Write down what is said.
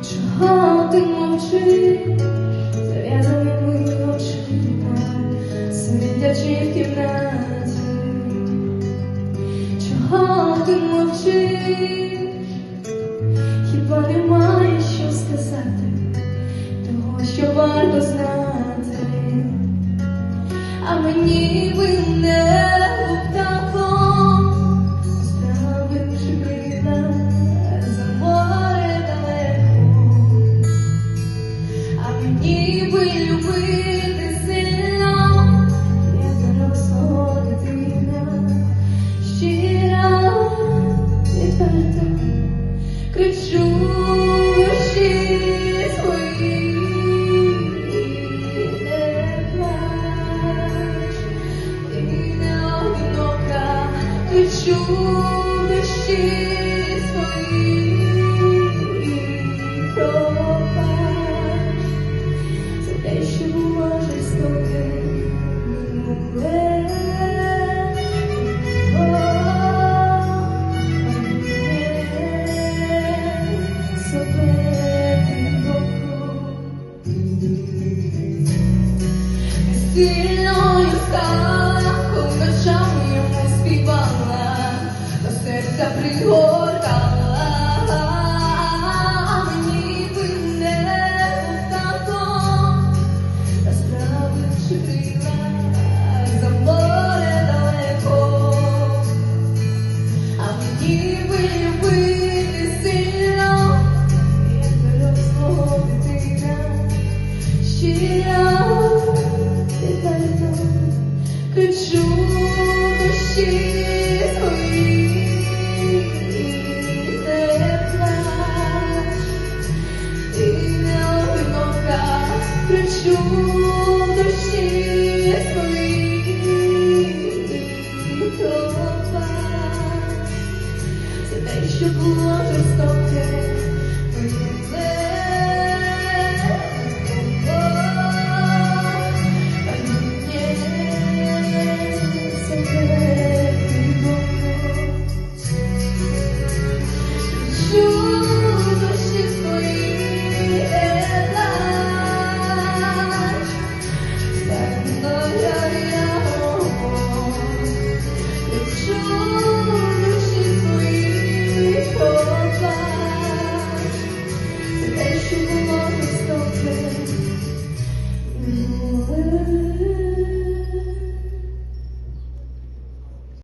Чого ти мовчиш, зав'язаними очима, сидячи в кімнаті? Чого ти мовчиш? Хіба немає що сказати, того, що варто знати? А мені винне птахом, ставивши крила за море далеко. А мені би любити сильно, як доросла дитина, щира, відверта, кричу душі свої. Кричу душі свої, пробач за те, що було жорстоке минуле. Сильною стала, коли ночами йому співала, до серця пригортала. А мені винне птахом, розправивши крила за море далеко. А мені би любити сильно, як доросла дитина, щира, кричу душі свої, не плач, ти не одинока. Кричу душі свої, пробач за те, що було жорстоке.